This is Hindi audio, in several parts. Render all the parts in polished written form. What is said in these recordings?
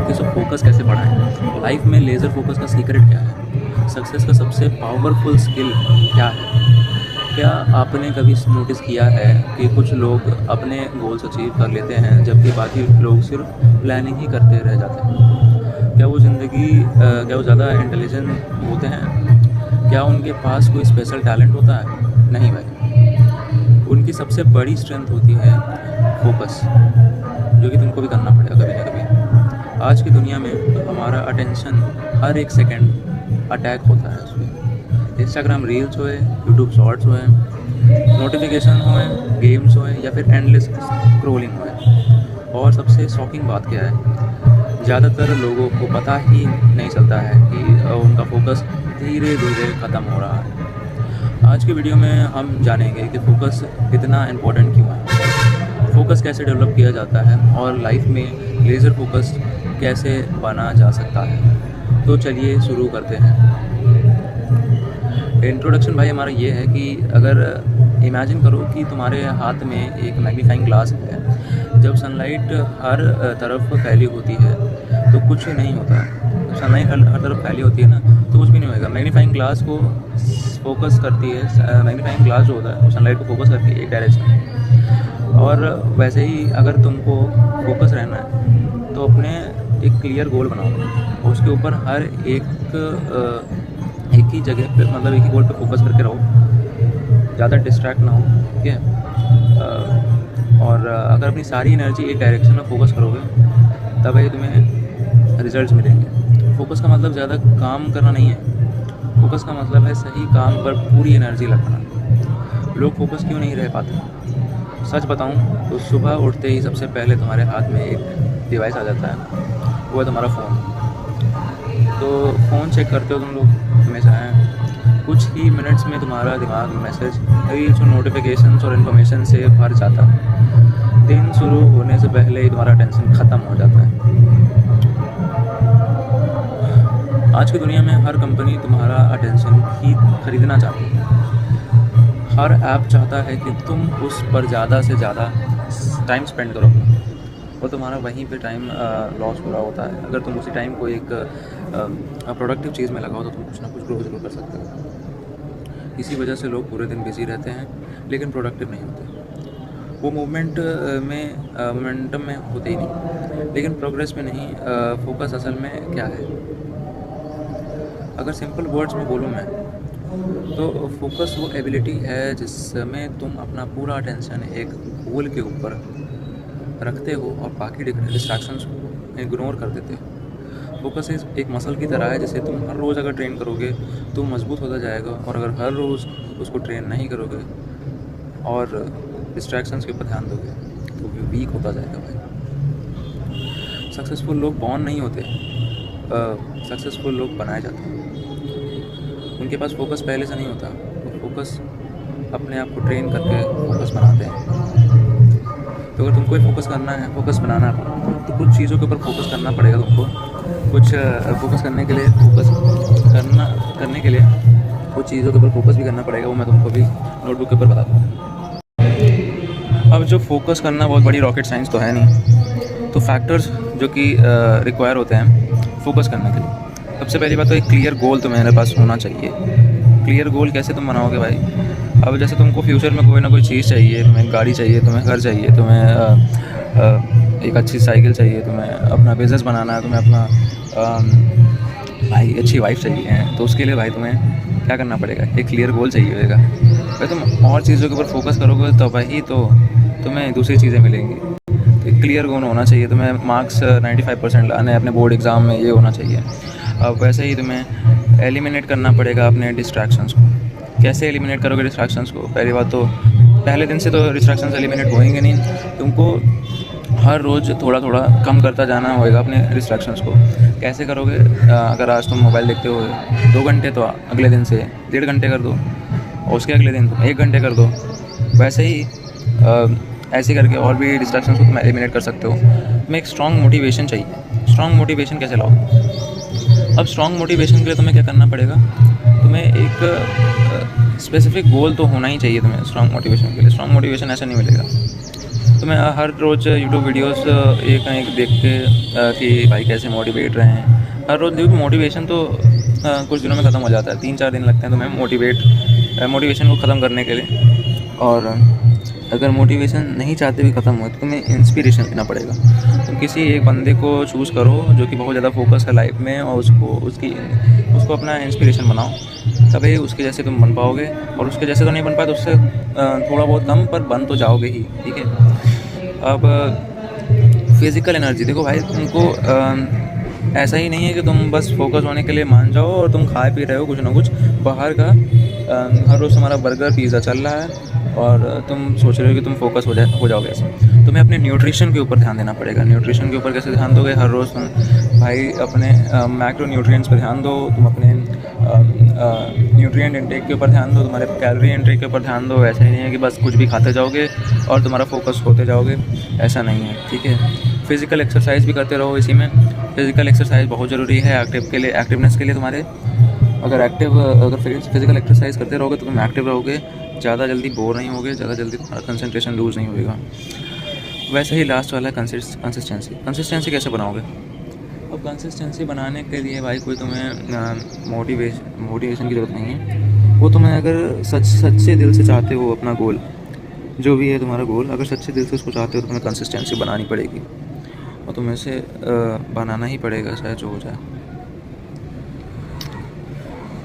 प्रैक्टिस ऑफ फोकस कैसे बढ़ाएं, लाइफ में लेज़र फोकस का सीक्रेट क्या है, सक्सेस का सबसे पावरफुल स्किल क्या है। क्या आपने कभी नोटिस किया है कि कुछ लोग अपने गोल्स अचीव कर लेते हैं जबकि बाकी लोग सिर्फ प्लानिंग ही करते रह जाते हैं। क्या वो ज़्यादा इंटेलिजेंट होते हैं? क्या उनके पास कोई स्पेशल टैलेंट होता है? नहीं भाई, उनकी सबसे बड़ी स्ट्रेंथ होती है फोकस, जो कि तुमको भी करना पड़ेगा कभी ना कभी। आज की दुनिया में हमारा अटेंशन हर एक सेकंड अटैक होता है उसमें। इंस्टाग्राम रील्स होए, यूट्यूब शॉर्ट्स होए, नोटिफिकेशन होए, गेम्स होए या फिर एंडलेस स्क्रोलिंग होए। और सबसे शॉकिंग बात क्या है, ज़्यादातर लोगों को पता ही नहीं चलता है कि उनका फोकस धीरे धीरे ख़त्म हो रहा है। आज की वीडियो में हम जानेंगे कि फोकस इतना इम्पोर्टेंट क्यों है, फोकस कैसे डेवलप किया जाता है और लाइफ में लेज़र फोकस कैसे बना जा सकता है। तो चलिए शुरू करते हैं। इंट्रोडक्शन भाई हमारा ये है कि अगर इमेजिन करो कि तुम्हारे हाथ में एक मैग्नीफाइंग ग्लास है। जब सनलाइट हर तरफ फैली होती है तो कुछ नहीं होता। सनलाइट हर तरफ फैली होती है ना, तो कुछ भी नहीं होगा। मैग्नीफाइंग ग्लास को फोकस करती है, मैग्नीफाइंग ग्लास जो होता है वो सनलाइट को फोकस करती है एक डायरेक्शन। और वैसे ही अगर तुमको फोकस रहना है तो अपने एक क्लियर गोल बनाओ, उसके ऊपर हर एक ही जगह पे, मतलब एक ही गोल पे फोकस करके रहो, ज़्यादा डिस्ट्रैक्ट ना हो, ठीक है। और अगर अपनी सारी एनर्जी एक डायरेक्शन में फोकस करोगे तब ही तुम्हें रिजल्ट्स मिलेंगे। फोकस का मतलब ज़्यादा काम करना नहीं है, फोकस का मतलब है सही काम पर पूरी एनर्जी लगाना। लोग फोकस क्यों नहीं रह पाते? सच बताऊं तो सुबह उठते ही सबसे पहले तुम्हारे हाथ में एक डिवाइस आ जाता है, वो है तुम्हारा फ़ोन। तो फ़ोन चेक करते हो तुम लोग हमेशा हैं, कुछ ही मिनट्स में तुम्हारा दिमाग मैसेज, रील्स और नोटिफिकेशंस और इन्फॉर्मेशन से भर जाता है। दिन शुरू होने से पहले ही तुम्हारा टेंशन ख़त्म हो जाता है। आज की दुनिया में हर कंपनी तुम्हारा अटेंशन ही खरीदना चाहती है। हर ऐप चाहता है कि तुम उस पर ज़्यादा से ज़्यादा टाइम स्पेंड करो और तुम्हारा वहीं पे टाइम लॉस हो रहा होता है। अगर तुम उसी टाइम को एक प्रोडक्टिव चीज़ में लगाओ तो तुम कुछ ना कुछ ग्रो जरूर कर सकते हो। इसी वजह से लोग पूरे दिन बिजी रहते हैं लेकिन प्रोडक्टिव नहीं होते। वो मोमेंटम में होते ही नहीं, लेकिन प्रोग्रेस में नहीं। फोकस असल में क्या है? अगर सिंपल वर्ड्स में बोलूँ मैं तो फोकस वो एबिलिटी है जिसमें तुम अपना पूरा अटेंशन एक गोल के ऊपर रखते हो और बाकी डिस्ट्रैक्शंस को इग्नोर कर देते हो। फोकस एक मसल की तरह है, जिसे तुम हर रोज़ अगर ट्रेन करोगे तो मजबूत होता जाएगा, और अगर हर रोज़ उसको ट्रेन नहीं करोगे और डिस्ट्रैक्शंस के ऊपर ध्यान दोगे तो वो वीक होता जाएगा भाई। सक्सेसफुल लोग बॉर्न नहीं होते, सक्सेसफुल लोग बनाए जाते हैं। उनके पास फोकस पहले से नहीं होता, वो फोकस अपने आप को ट्रेन करके फोकस बनाते हैं। तो अगर तुमको फोकस करना है, फोकस बनाना है, तो कुछ चीज़ों के ऊपर फोकस करना पड़ेगा तुमको। कुछ फोकस करने के लिए कुछ चीज़ों के ऊपर फोकस भी करना पड़ेगा, वो मैं तुमको भी नोटबुक के ऊपर बता दूँगा। अब जो फोकस करना बहुत बड़ी रॉकेट साइंस तो है नहीं, तो फैक्टर्स जो कि रिक्वायर होते हैं फोकस करने के लिए। सबसे पहली बात तो एक क्लियर गोल तुम्हारे पास होना चाहिए। क्लियर गोल कैसे तुम बनाओगे भाई? अब जैसे तुमको फ्यूचर में कोई ना कोई चीज़ चाहिए, तुम्हें गाड़ी चाहिए, तुम्हें घर चाहिए, तुम्हें एक अच्छी साइकिल चाहिए, तुम्हें अपना बिज़नेस बनाना है, तुम्हें अपना भाई अच्छी वाइफ चाहिए, तो उसके लिए भाई तुम्हें क्या करना पड़ेगा? एक क्लियर गोल चाहिए होगा। भाई तुम और चीज़ों के ऊपर फोकस करोगे तो वही तो तुम्हें दूसरी चीज़ें मिलेंगी। तो क्लियर गोल होना चाहिए, तुम्हें मार्क्स 95% लाने अपने बोर्ड एग्ज़ाम में, ये होना चाहिए। अब वैसे ही तुम्हें एलिमिनेट करना पड़ेगा अपने डिस्ट्रैक्शंस को। कैसे एलिमिनेट करोगे डिस्ट्रैक्शंस को? पहली बात तो पहले दिन से तो डिस्ट्रैक्शंस एलिमिनेट होएंगे नहीं, तुमको हर रोज़ थोड़ा थोड़ा कम करता जाना होगा अपने डिस्ट्रैक्शंस को। कैसे करोगे? अगर आज तुम मोबाइल देखते हो 2 घंटे, तो अगले दिन से 1.5 घंटे कर दो, और उसके अगले दिन तुम 1 घंटे कर दो। वैसे ही ऐसे करके और भी डिस्ट्रैक्शंस को तुम एलिमिनेट कर सकते हो। तुम्हें एक स्ट्रॉन्ग मोटिवेशन चाहिए। स्ट्रॉन्ग मोटिवेशन कैसे लाओ? अब स्ट्रॉन्ग मोटिवेशन के लिए तुम्हें क्या करना पड़ेगा? तुम्हें एक स्पेसिफिक गोल तो होना ही चाहिए तुम्हें स्ट्रॉन्ग मोटिवेशन के लिए। स्ट्रॉन्ग मोटिवेशन ऐसा नहीं मिलेगा। तो मैं हर रोज़ यूट्यूब वीडियोस एक ना एक देख के कि भाई कैसे मोटिवेट रहे हैं हर रोज़ देखो। मोटिवेशन तो कुछ दिनों में ख़त्म हो जाता है, 3-4 दिन लगते हैं तो मैं मोटिवेशन को ख़त्म करने के लिए। और अगर मोटिवेशन नहीं चाहते भी ख़त्म हो तो तुम्हें इंस्पिरेशन लेना पड़ेगा। तुम किसी एक बंदे को चूज़ करो जो कि बहुत ज़्यादा फोकस है लाइफ में, और उसको अपना इंस्पिरेशन बनाओ, तभी उसके जैसे तुम बन पाओगे। और उसके जैसे तो नहीं बन पाए तो उससे थोड़ा बहुत कम पर बन तो जाओगे ही, ठीक है। अब फिज़िकल एनर्जी देखो भाई, तुमको ऐसा ही नहीं है कि तुम बस फोकस होने के लिए मान जाओ और तुम खा पी रहे हो कुछ ना कुछ बाहर का। हर रोज़ तुम्हारा बर्गर पिज़्ज़ा चल रहा है और तुम सोच रहे हो कि तुम फोकस हो जाओगे ऐसे। तुम्हें अपने न्यूट्रिशन के ऊपर ध्यान देना पड़ेगा। न्यूट्रिशन के ऊपर कैसे ध्यान दोगे? हर रोज़ तुम भाई अपने मैक्रो न्यूट्रिएंट्स पर ध्यान दो, तुम अपने न्यूट्रिएंट इंटेक के ऊपर ध्यान दो, तुम्हारे कैलोरी इंटेक के ऊपर ध्यान दो। ऐसा ही नहीं है कि बस कुछ भी खाते जाओगे और तुम्हारा फोकस होते जाओगे, ऐसा नहीं है, ठीक है। फिज़िकल एक्सरसाइज भी करते रहो इसी में। फिज़िकल एक्सरसाइज बहुत ज़रूरी है एक्टिवनेस के लिए तुम्हारे। अगर फिज़िकल एक्सरसाइज करते रहोगे तो तुम एक्टिव रहोगे, ज़्यादा जल्दी बोर नहीं होगे, ज़्यादा जल्दी तुम्हारा कंसंट्रेशन लूज़ नहीं होगा। वैसे ही लास्ट वाला है कंसिस्टेंसी कैसे बनाओगे? अब कंसिस्टेंसी बनाने के लिए भाई कोई तुम्हें मोटिवेशन की ज़रूरत नहीं है। वो तुम्हें अगर सच्चे दिल से चाहते हो अपना गोल, जो भी है तुम्हारा गोल, अगर सच्चे दिल से उसको चाहते हो तो तुम्हें कंसिस्टेंसी बनानी पड़ेगी और तुम्हें इसे बनाना ही पड़ेगा, चाहे जो हो जाए।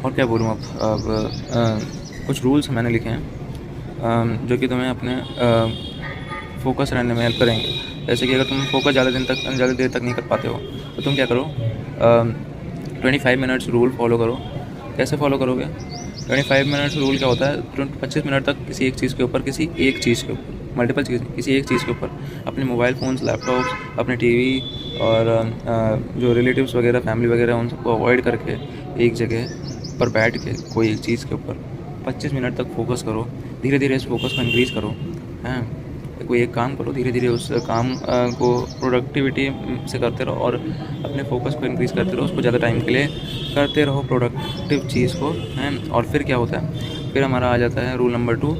और क्या बोलूँ अब कुछ रूल्स मैंने लिखे हैं जो कि तुम्हें अपने फोकस रहने में हेल्प करेंगे। जैसे कि अगर तुम फोकस ज़्यादा देर तक नहीं कर पाते हो तो तुम क्या करो, 25 मिनट्स रूल फॉलो करो। कैसे फॉलो करोगे? 25 मिनट्स रूल क्या होता है? 25 मिनट तक किसी एक चीज़ के ऊपर किसी एक चीज़ के ऊपर अपने मोबाइल फ़ोन्स, लैपटॉप्स, अपने टीवी और जो रिलेटिव्स वगैरह, फैमिली वगैरह, उन सबको अवॉइड करके एक जगह पर बैठ के कोई एक चीज़ के ऊपर 25 मिनट तक फोकस करो। धीरे धीरे इस फोकस को इंक्रीज़ करो, हैं। कोई एक काम करो, धीरे धीरे उस काम को प्रोडक्टिविटी से करते रहो और अपने फोकस को इंक्रीज़ करते रहो, उसको ज़्यादा टाइम के लिए करते रहो प्रोडक्टिव चीज़ को, हैं। और फिर क्या होता है? फिर हमारा आ जाता है rule number 2,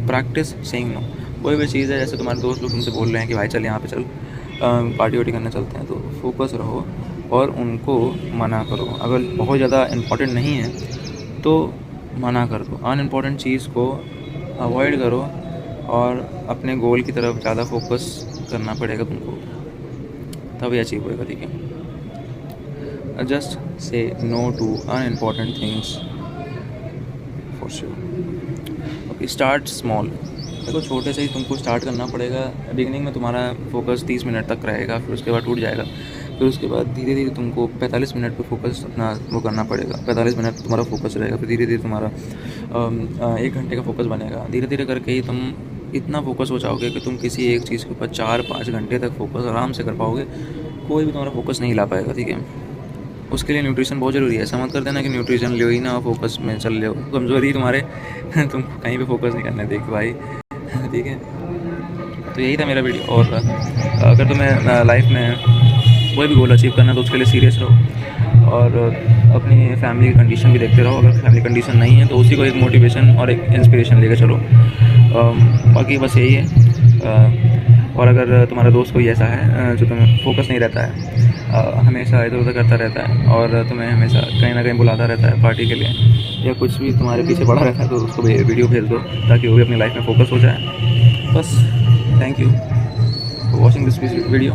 practise saying no. कोई भी चीज़ है, जैसे तुम्हारे दोस्त लोग तुमसे बोल रहे हैं कि भाई चल यहाँ पे चल पार्टी वार्टी करने चलते हैं, तो फोकस रहो और उनको मना करो। अगर बहुत ज़्यादा इम्पोर्टेंट नहीं है तो मना कर दो, अनइम्पॉर्टेंट चीज़ को अवॉइड करो और अपने गोल की तरफ ज़्यादा फोकस करना पड़ेगा तुमको, तभी अचीव होएगा, ठीक है। Just say no to unimportant things for sure. Okay, start small. देखो, छोटे से ही तुमको स्टार्ट करना पड़ेगा। बिगिनिंग में तुम्हारा फोकस 30 मिनट तक रहेगा, फिर उसके बाद टूट जाएगा। फिर उसके बाद धीरे धीरे तुमको 45 मिनट पे फोकस अपना वो करना पड़ेगा। 45 मिनट तुम्हारा फोकस रहेगा, फिर धीरे धीरे तुम्हारा 1 घंटे का फोकस बनेगा। धीरे धीरे करके ही तुम इतना फोकस हो जाओगे कि तुम किसी एक चीज़ के ऊपर 4-5 घंटे तक फोकस आराम से कर पाओगे। कोई भी तुम्हारा फोकस नहीं ला पाएगा, ठीक है। उसके लिए न्यूट्रिशन बहुत ज़रूरी है। ऐसा मत कर देना कि न्यूट्रिशन लो ही ना, फोकस में चल रहे हो, कमज़ोरी तुम्हारे तुम कहीं पे फोकस नहीं करना, देख भाई, ठीक है। तो यही था मेरा वीडियो। और अगर तुम्हें लाइफ में कोई भी गोल अचीव करना है तो उसके लिए सीरियस रहो और अपनी फैमिली की कंडीशन भी देखते रहो। अगर फैमिली कंडीशन नहीं है तो उसी को एक मोटिवेशन और एक इंस्पिरेशन लेकर चलो। बाकी बस यही है। और अगर तुम्हारा दोस्त कोई ऐसा है जो तुम्हें फोकस नहीं रहता है, हमेशा इधर उधर करता रहता है और तुम्हें हमेशा कहीं ना कहीं बुलाता रहता है पार्टी के लिए या कुछ भी तुम्हारे पीछे पड़ा रहता है, तो उसको वीडियो भेज दो ताकि वो भी अपनी लाइफ में फोकस हो जाए। बस, thank you for watching this video.